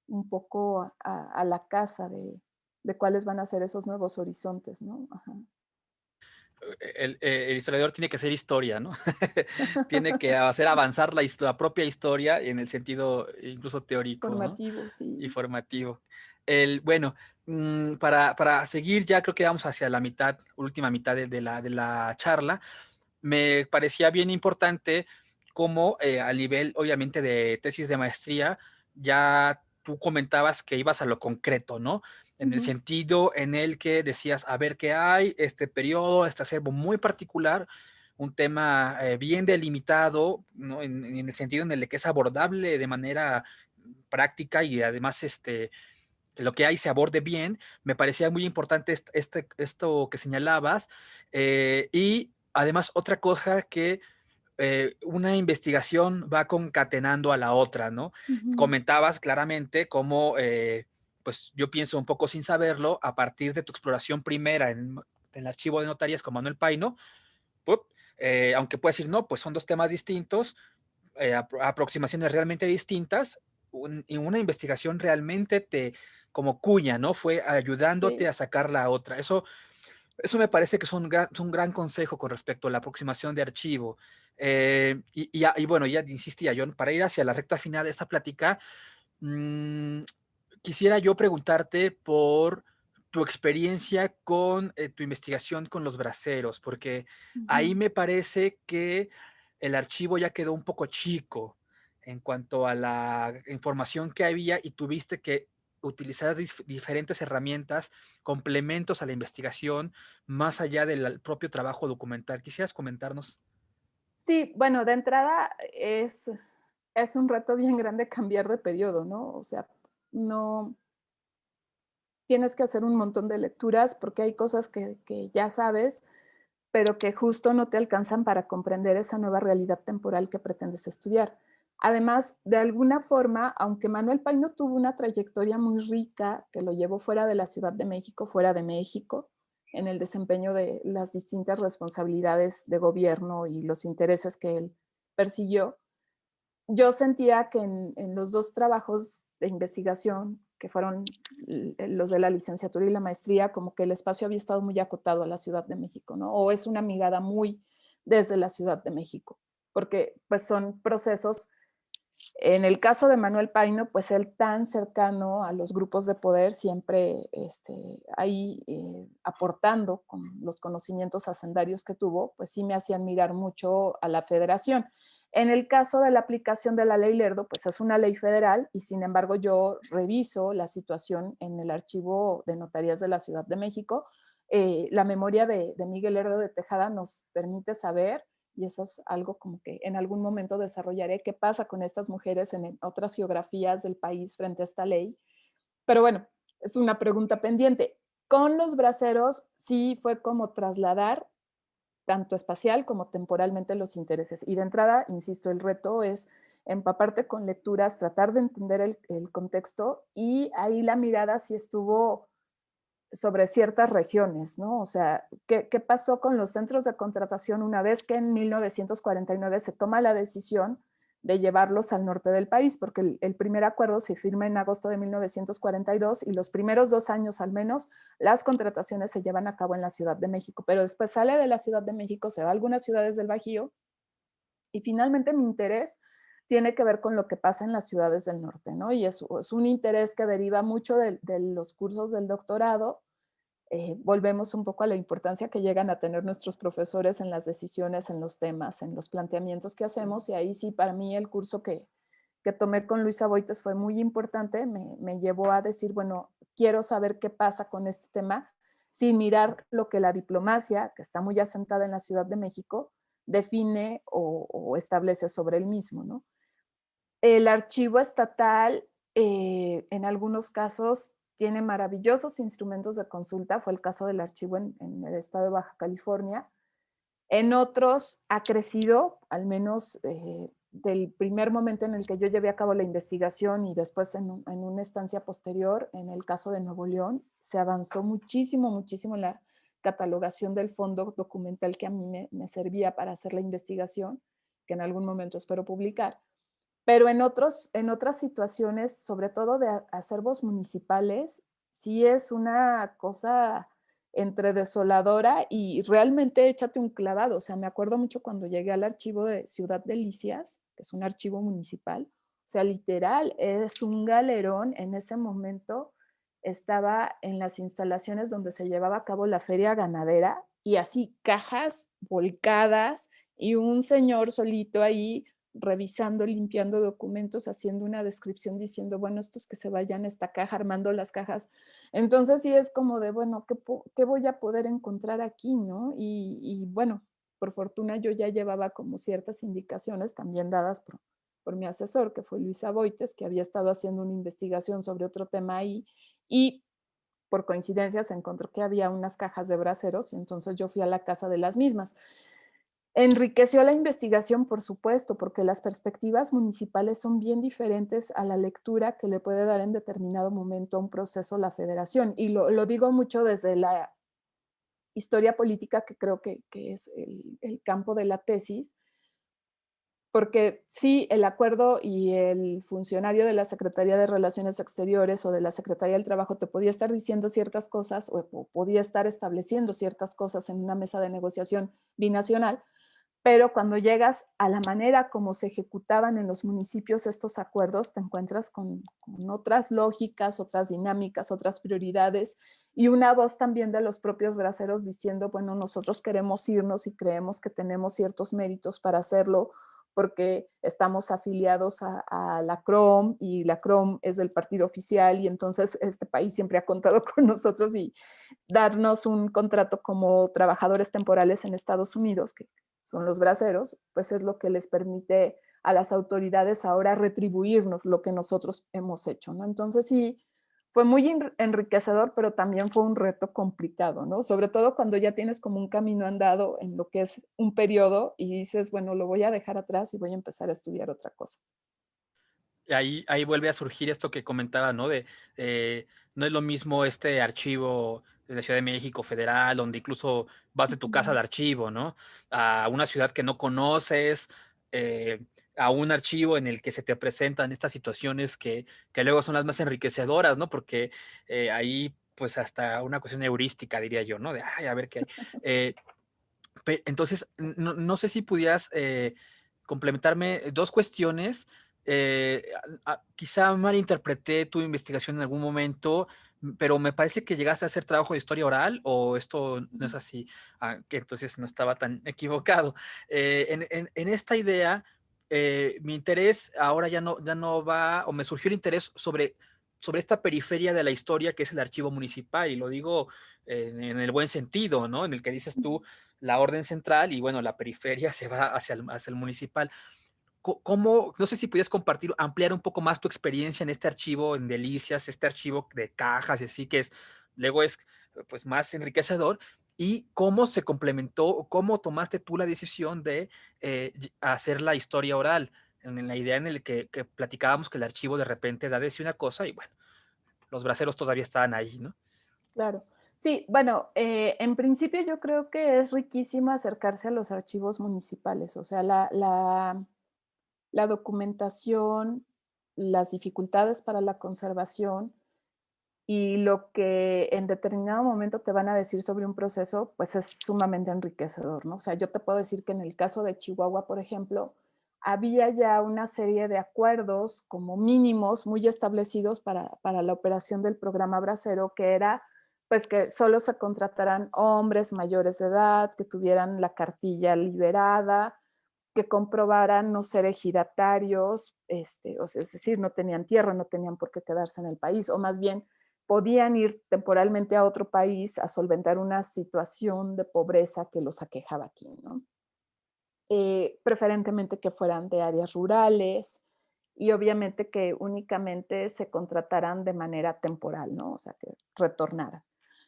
un poco a la caza de cuáles van a ser esos nuevos horizontes, ¿no? Ajá. El historiador tiene que hacer historia, ¿no? Tiene que hacer avanzar la propia historia en el sentido incluso teórico, ¿no? Formativo, Y sí. formativo. Bueno, para seguir, ya creo que vamos hacia la mitad, última mitad de la charla. Me parecía bien importante cómo a nivel, obviamente, de tesis de maestría, ya tú comentabas que ibas a lo concreto, ¿no? En el Ujú. sentido en el que decías, a ver qué hay, este periodo, este acervo muy particular, un tema bien delimitado, ¿no? En el sentido en el que es abordable de manera práctica y además lo que hay se aborde bien. Me parecía muy importante esto que señalabas. Y además otra cosa que una investigación va concatenando a la otra, ¿no? Ujú. Comentabas claramente cómo, pues yo pienso un poco sin saberlo, a partir de tu exploración primera en el archivo de notarías con Manuel Paino, ¡pup! Aunque puedes decir, no, pues son dos temas distintos, aproximaciones realmente distintas, y una investigación realmente como cuña, ¿no? Fue ayudándote Sí. a sacar la otra. Eso me parece que es un gran consejo con respecto a la aproximación de archivo. Y bueno, ya insistía yo, para ir hacia la recta final de esta plática, mmm, quisiera yo preguntarte por tu experiencia con tu investigación con los braceros, porque ahí Ujú. me parece que el archivo ya quedó un poco chico en cuanto a la información que había y tuviste que utilizar diferentes herramientas, complementos a la investigación, más allá del propio trabajo documental. ¿Quisieras comentarnos? Sí, bueno, de entrada es un reto bien grande cambiar de periodo, ¿no? O sea, no tienes que hacer un montón de lecturas porque hay cosas que ya sabes, pero que justo no te alcanzan para comprender esa nueva realidad temporal que pretendes estudiar. Además, de alguna forma, aunque Manuel Paino tuvo una trayectoria muy rica que lo llevó fuera de la Ciudad de México, fuera de México, en el desempeño de las distintas responsabilidades de gobierno y los intereses que él persiguió, yo sentía que en los dos trabajos de investigación, que fueron los de la licenciatura y la maestría, como que el espacio había estado muy acotado a la Ciudad de México, ¿no? O es una mirada muy desde la Ciudad de México, porque pues son procesos, en el caso de Manuel Paino, pues él tan cercano a los grupos de poder, siempre ahí aportando con los conocimientos hacendarios que tuvo, pues sí me hacían mirar mucho a la federación. En el caso de la aplicación de la ley Lerdo, pues es una ley federal y sin embargo yo reviso la situación en el archivo de notarías de la Ciudad de México. La memoria de Miguel Lerdo de Tejada nos permite saber, y eso es algo como que en algún momento desarrollaré, qué pasa con estas mujeres en otras geografías del país frente a esta ley. Pero bueno, es una pregunta pendiente. Con los braceros sí fue como trasladar tanto espacial como temporalmente los intereses. Y de entrada, insisto, el reto es empaparte con lecturas, tratar de entender el contexto y ahí la mirada sí estuvo sobre ciertas regiones, ¿no? O sea, ¿qué pasó con los centros de contratación una vez que en 1949 se toma la decisión de llevarlos al norte del país? Porque el primer acuerdo se firma en agosto de 1942 y los primeros 2 años al menos las contrataciones se llevan a cabo en la Ciudad de México, pero después sale de la Ciudad de México, se va a algunas ciudades del Bajío y finalmente mi interés tiene que ver con lo que pasa en las ciudades del norte, ¿no? Y es un interés que deriva mucho de los cursos del doctorado. Volvemos un poco a la importancia que llegan a tener nuestros profesores en las decisiones, en los temas, en los planteamientos que hacemos. Y ahí sí, para mí el curso que tomé con Luisa Boites fue muy importante. Me llevó a decir, bueno, quiero saber qué pasa con este tema sin mirar lo que la diplomacia, que está muy asentada en la Ciudad de México, define o establece sobre el mismo, ¿no? El archivo estatal, en algunos casos, tiene maravillosos instrumentos de consulta, fue el caso del archivo en el estado de Baja California. En otros ha crecido, al menos del primer momento en el que yo llevé a cabo la investigación y después en una estancia posterior, en el caso de Nuevo León, se avanzó muchísimo, muchísimo catalogación del fondo documental que a mí me servía para hacer la investigación, que en algún momento espero publicar. Pero en otras situaciones, sobre todo de acervos municipales, sí es una cosa entre desoladora y realmente échate un clavado. O sea, me acuerdo mucho cuando llegué al archivo de Ciudad Delicias, que es un archivo municipal. O sea, literal, es un galerón. En ese momento estaba en las instalaciones donde se llevaba a cabo la feria ganadera y así cajas volcadas y un señor solito ahí revisando, limpiando documentos, haciendo una descripción diciendo, bueno, estos que se vayan a esta caja, armando las cajas. Entonces sí es como de, bueno, ¿qué voy a poder encontrar aquí, no? Y bueno, por fortuna yo ya llevaba como ciertas indicaciones también dadas por mi asesor, que fue Luisa Boites, que había estado haciendo una investigación sobre otro tema ahí, y por coincidencia se encontró que había unas cajas de braseros, y entonces yo fui a la casa de las mismas. Enriqueció la investigación, por supuesto, porque las perspectivas municipales son bien diferentes a la lectura que le puede dar en determinado momento a un proceso la federación. Y lo digo mucho desde la historia política, que creo que es el campo de la tesis, porque sí, el acuerdo y el funcionario de la Secretaría de Relaciones Exteriores o de la Secretaría del Trabajo te podía estar diciendo ciertas cosas o podía estar estableciendo ciertas cosas en una mesa de negociación binacional, pero cuando llegas a la manera como se ejecutaban en los municipios estos acuerdos, te encuentras con otras lógicas, otras dinámicas, otras prioridades y una voz también de los propios braceros diciendo, bueno, nosotros queremos irnos y creemos que tenemos ciertos méritos para hacerlo porque estamos afiliados a la CROM y la CROM es del partido oficial y entonces este país siempre ha contado con nosotros y darnos un contrato como trabajadores temporales en Estados Unidos, que son los braceros, pues es lo que les permite a las autoridades ahora retribuirnos lo que nosotros hemos hecho, ¿no? Entonces sí, fue muy enriquecedor, pero también fue un reto complicado, ¿no? Sobre todo cuando ya tienes como un camino andado en lo que es un periodo y dices, bueno, lo voy a dejar atrás y voy a empezar a estudiar otra cosa. Y ahí vuelve a surgir esto que comentaba, ¿no? No es lo mismo este archivo de la Ciudad de México federal, donde incluso vas de tu casa al archivo, ¿no? A una ciudad que no conoces, eh, a un archivo en el que se te presentan estas situaciones que luego son las más enriquecedoras, ¿no? Porque ahí, pues hasta una cuestión heurística, diría yo, ¿no? De, ay, a ver qué hay. Entonces, no sé si pudieras complementarme dos cuestiones. Quizá malinterpreté tu investigación en algún momento, pero me parece que llegaste a hacer trabajo de historia oral o esto no es así, que entonces no estaba tan equivocado. En esta idea, mi interés ahora ya no va, o me surgió el interés sobre esta periferia de la historia que es el archivo municipal, y lo digo en el buen sentido, ¿no? En el que dices tú la orden central y bueno, la periferia se va hacia el municipal. ¿Cómo, no sé si pudieras compartir, ampliar un poco más tu experiencia en este archivo en Delicias, este archivo de cajas y así que es, luego es pues más enriquecedor y cómo se complementó, cómo tomaste tú la decisión de hacer la historia oral, en la idea en el que platicábamos que el archivo de repente da de sí una cosa y bueno, los braceros todavía estaban ahí, ¿no? Claro. Sí, bueno, en principio yo creo que es riquísimo acercarse a los archivos municipales, o sea, la documentación, las dificultades para la conservación y lo que en determinado momento te van a decir sobre un proceso, pues es sumamente enriquecedor, ¿no? O sea, yo te puedo decir que en el caso de Chihuahua, por ejemplo, había ya una serie de acuerdos como mínimos muy establecidos para la operación del programa Bracero, que era pues que solo se contrataran hombres mayores de edad, que tuvieran la cartilla liberada, que comprobaran no ser ejidatarios, o sea, es decir, no tenían tierra, no tenían por qué quedarse en el país, o más bien podían ir temporalmente a otro país a solventar una situación de pobreza que los aquejaba aquí, ¿no? Preferentemente que fueran de áreas rurales y obviamente que únicamente se contrataran de manera temporal, ¿no? O sea, que retornaran.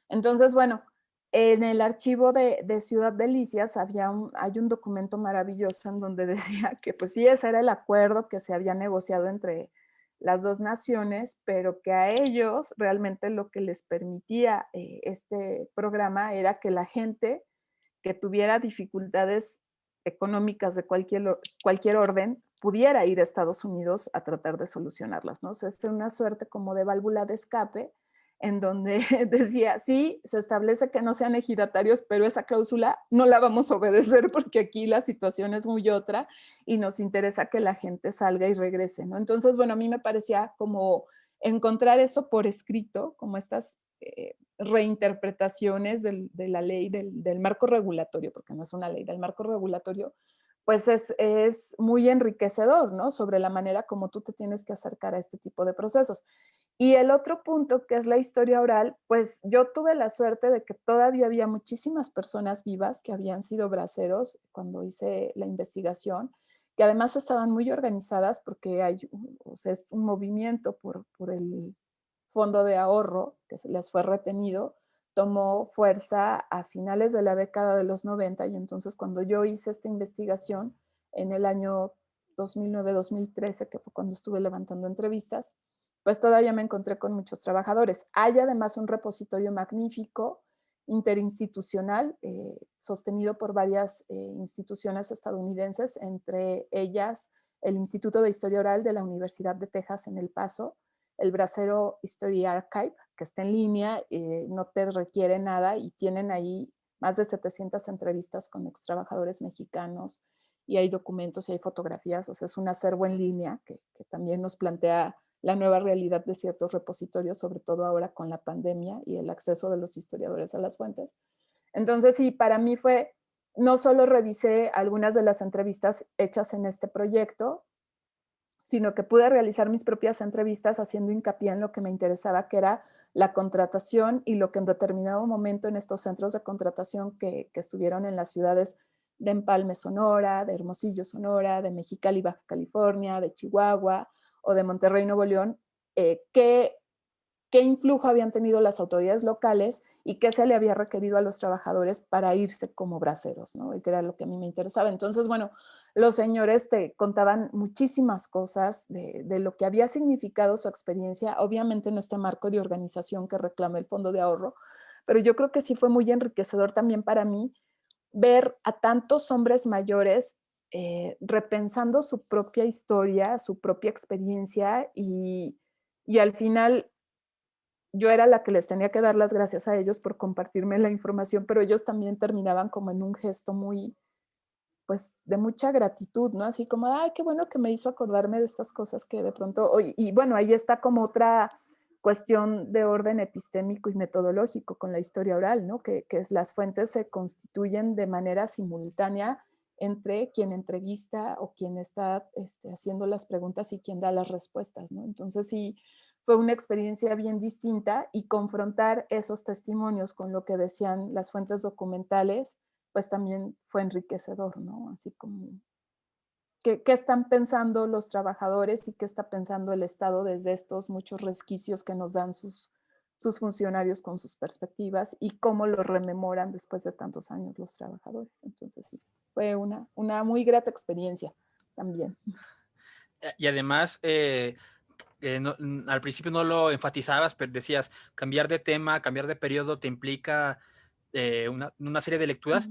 Entonces, bueno, en el archivo de Ciudad Delicias hay un documento maravilloso en donde decía que pues sí, ese era el acuerdo que se había negociado entre las dos naciones, pero que a ellos realmente lo que les permitía este programa era que la gente que tuviera dificultades económicas de cualquier orden pudiera ir a Estados Unidos a tratar de solucionarlas, ¿no? O sea, es una suerte como de válvula de escape en donde decía, sí, se establece que no sean ejidatarios, pero esa cláusula no la vamos a obedecer porque aquí la situación es muy otra y nos interesa que la gente salga y regrese, ¿no? Entonces, bueno, a mí me parecía como encontrar eso por escrito, como estas reinterpretaciones de la ley, del marco regulatorio, porque no es una ley, del marco regulatorio, pues es muy enriquecedor, ¿no? Sobre la manera como tú te tienes que acercar a este tipo de procesos. Y el otro punto, que es la historia oral, pues yo tuve la suerte de que todavía había muchísimas personas vivas que habían sido braceros cuando hice la investigación, que además estaban muy organizadas porque hay, o sea, es un movimiento por el fondo de ahorro que se les fue retenido, tomó fuerza a finales de la década de los 90 y entonces cuando yo hice esta investigación en el año 2009-2013, que fue cuando estuve levantando entrevistas, pues todavía me encontré con muchos trabajadores. Hay además un repositorio magnífico, interinstitucional, sostenido por varias instituciones estadounidenses, entre ellas el Instituto de Historia Oral de la Universidad de Texas en El Paso, el Bracero History Archive, que está en línea, no te requiere nada y tienen ahí más de 700 entrevistas con ex trabajadores mexicanos y hay documentos y hay fotografías, o sea, es un acervo en línea que también nos plantea la nueva realidad de ciertos repositorios, sobre todo ahora con la pandemia y el acceso de los historiadores a las fuentes. Entonces, sí, para mí fue, no solo revisé algunas de las entrevistas hechas en este proyecto, sino que pude realizar mis propias entrevistas haciendo hincapié en lo que me interesaba, que era la contratación y lo que en determinado momento en estos centros de contratación que estuvieron en las ciudades de Empalme, Sonora, de Hermosillo, Sonora, de Mexicali, Baja California, de Chihuahua o de Monterrey, Nuevo León, qué influjo habían tenido las autoridades locales y qué se le había requerido a los trabajadores para irse como braceros, ¿no? Y que era lo que a mí me interesaba. Entonces, bueno, los señores te contaban muchísimas cosas de lo que había significado su experiencia, obviamente en este marco de organización que reclama el Fondo de Ahorro, pero yo creo que sí fue muy enriquecedor también para mí ver a tantos hombres mayores repensando su propia historia, su propia experiencia y al final yo era la que les tenía que dar las gracias a ellos por compartirme la información, pero ellos también terminaban como en un gesto muy, pues, de mucha gratitud, ¿no? Así como, ay, qué bueno que me hizo acordarme de estas cosas que de pronto, y bueno, ahí está como otra cuestión de orden epistémico y metodológico con la historia oral, ¿no? Que es, las fuentes se constituyen de manera simultánea entre quien entrevista o quien está haciendo las preguntas y quien da las respuestas, ¿no? Entonces sí, fue una experiencia bien distinta y confrontar esos testimonios con lo que decían las fuentes documentales, pues también fue enriquecedor, ¿no? Así como, ¿qué están pensando los trabajadores y qué está pensando el Estado desde estos muchos resquicios que nos dan sus funcionarios con sus perspectivas y cómo lo rememoran después de tantos años los trabajadores? Entonces, sí, fue una muy grata experiencia también. Y además, al principio no lo enfatizabas, pero decías, cambiar de tema, cambiar de periodo te implica una serie de lecturas,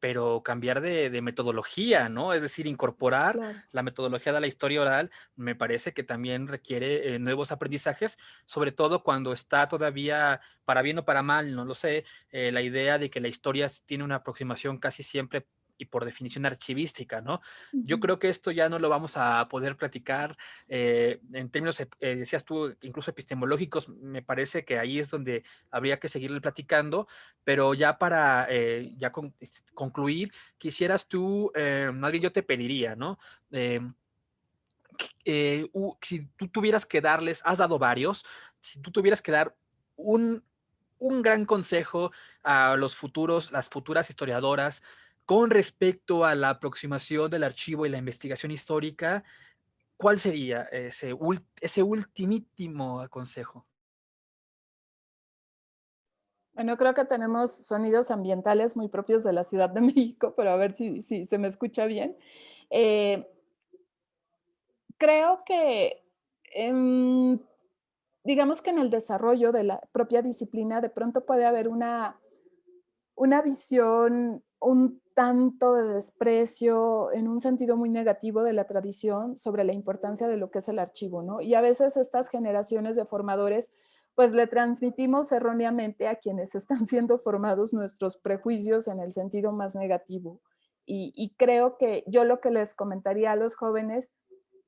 pero cambiar de metodología, ¿no? Es decir, incorporar Claro. la metodología de la historia oral, me parece que también requiere nuevos aprendizajes, sobre todo cuando está todavía, para bien o para mal, no lo sé, la idea de que la historia tiene una aproximación casi siempre y por definición archivística, ¿no? Yo creo que esto ya no lo vamos a poder platicar en términos, decías tú, incluso epistemológicos, me parece que ahí es donde habría que seguirle platicando, pero ya para concluir, quisieras tú, más bien yo te pediría, ¿no? Eh, si tú tuvieras que darles, has dado varios, si tú tuvieras que dar un, un gran consejo a las futuras historiadoras con respecto a la aproximación del archivo y la investigación histórica, ¿cuál sería ese ultimítimo consejo? Bueno, creo que tenemos sonidos ambientales muy propios de la Ciudad de México, pero a ver si se me escucha bien. Eh, Creo que Em, digamos que en el desarrollo de la propia disciplina, de pronto puede haber una visión un tanto de desprecio, en un sentido muy negativo de la tradición sobre la importancia de lo que es el archivo, ¿no? Y a veces estas generaciones de formadores, pues le transmitimos erróneamente a quienes están siendo formados nuestros prejuicios en el sentido más negativo. Y creo que yo lo que les comentaría a los jóvenes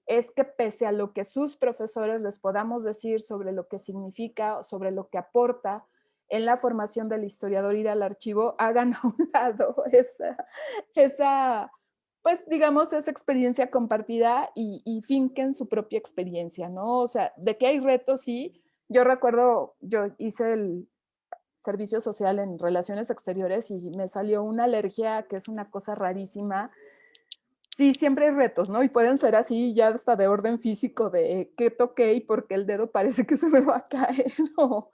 es que pese a lo que sus profesores les podamos decir sobre lo que significa o sobre lo que aporta en la formación del historiador ir al archivo, hagan a un lado esa pues digamos, esa experiencia compartida y finquen su propia experiencia, ¿no? O sea, de que hay retos, sí. Yo recuerdo, yo hice el servicio social en relaciones exteriores y me salió una alergia que es una cosa rarísima. Sí, siempre hay retos, ¿no? Y pueden ser así ya hasta de orden físico, de qué toqué y por qué el dedo parece que se me va a caer, o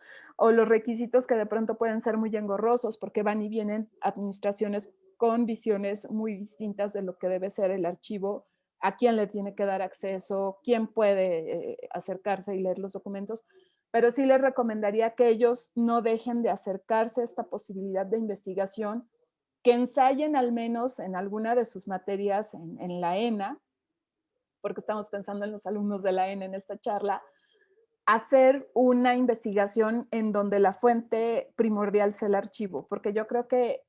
los requisitos que de pronto pueden ser muy engorrosos, porque van y vienen administraciones con visiones muy distintas de lo que debe ser el archivo, a quién le tiene que dar acceso, quién puede acercarse y leer los documentos. Pero sí les recomendaría que ellos no dejen de acercarse a esta posibilidad de investigación, que ensayen al menos en alguna de sus materias en la ENA, porque estamos pensando en los alumnos de la ENA en esta charla, hacer una investigación en donde la fuente primordial sea el archivo, porque yo creo que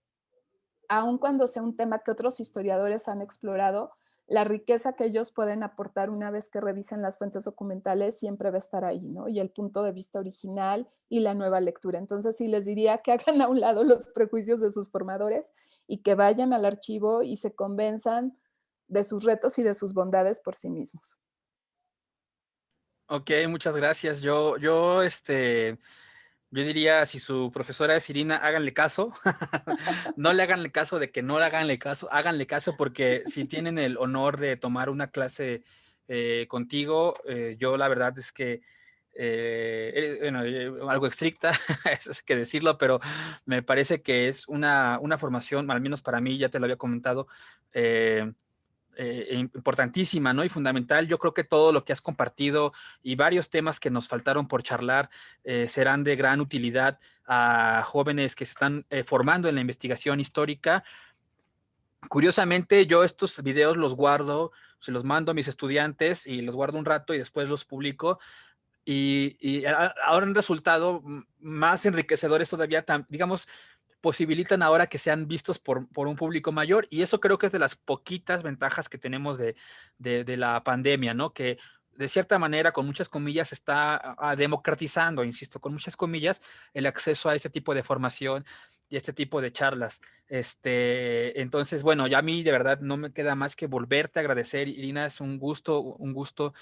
aun cuando sea un tema que otros historiadores han explorado, la riqueza que ellos pueden aportar una vez que revisen las fuentes documentales siempre va a estar ahí, ¿no? Y el punto de vista original y la nueva lectura. Entonces, sí les diría que hagan a un lado los prejuicios de sus formadores y que vayan al archivo y se convenzan de sus retos y de sus bondades por sí mismos. Ok, muchas gracias. Yo diría, si su profesora es Irina, háganle caso. No le haganle caso de que no le haganle caso, háganle caso porque si tienen el honor de tomar una clase contigo, yo la verdad es que, bueno, algo estricta, eso hay que decirlo, pero me parece que es una formación, al menos para mí, ya te lo había comentado, eh, importantísima, ¿no? Y fundamental. Yo creo que todo lo que has compartido y varios temas que nos faltaron por charlar serán de gran utilidad a jóvenes que se están formando en la investigación histórica. Curiosamente, yo estos videos los guardo, se los mando a mis estudiantes y los guardo un rato y después los publico. Ahora han resultado más enriquecedores todavía, digamos, posibilitan ahora que sean vistos por un público mayor y eso creo que es de las poquitas ventajas que tenemos de la pandemia, ¿no? Que de cierta manera, con muchas comillas, está democratizando, insisto, con muchas comillas, el acceso a este tipo de formación y este tipo de charlas. Entonces, bueno, ya a mí de verdad no me queda más que volverte a agradecer, Irina, es un gusto, un gusto.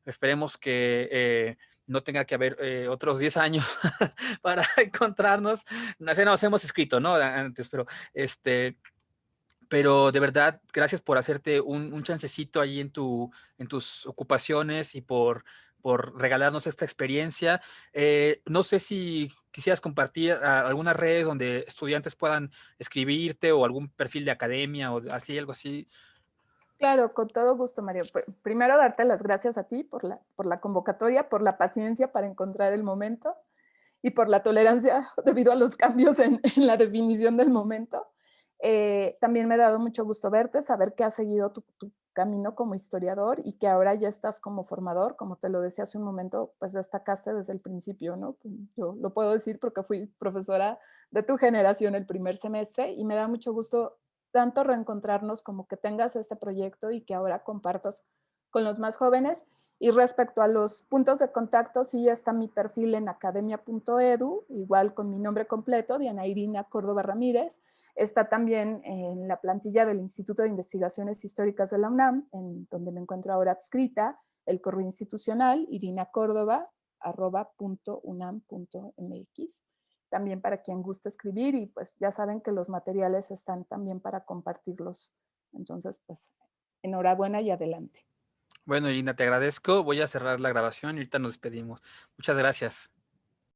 Esperemos que no tenga que haber otros 10 años para encontrarnos. No sé, nos hemos escrito, ¿no? Antes, pero de verdad, gracias por hacerte un chancecito ahí en tus ocupaciones y por regalarnos esta experiencia. No sé si quisieras compartir algunas redes donde estudiantes puedan escribirte o algún perfil de academia o así, algo así. Claro, con todo gusto, Mario. Primero, darte las gracias a ti por la convocatoria, por la paciencia para encontrar el momento y por la tolerancia debido a los cambios en la definición del momento. También me ha dado mucho gusto verte, saber que has seguido tu camino como historiador y que ahora ya estás como formador, como te lo decía hace un momento, pues destacaste desde el principio, ¿no? Yo lo puedo decir porque fui profesora de tu generación el primer semestre y me da mucho gusto tanto reencontrarnos como que tengas este proyecto y que ahora compartas con los más jóvenes. Y respecto a los puntos de contacto, sí está mi perfil en academia.edu, igual con mi nombre completo, Diana Irina Córdoba Ramírez. Está también en la plantilla del Instituto de Investigaciones Históricas de la UNAM, en donde me encuentro ahora adscrita, el correo institucional, irinacordoba.unam.mx. También para quien guste escribir y pues ya saben que los materiales están también para compartirlos. Entonces, pues enhorabuena y adelante. Bueno, Irina, te agradezco. Voy a cerrar la grabación y ahorita nos despedimos. Muchas gracias.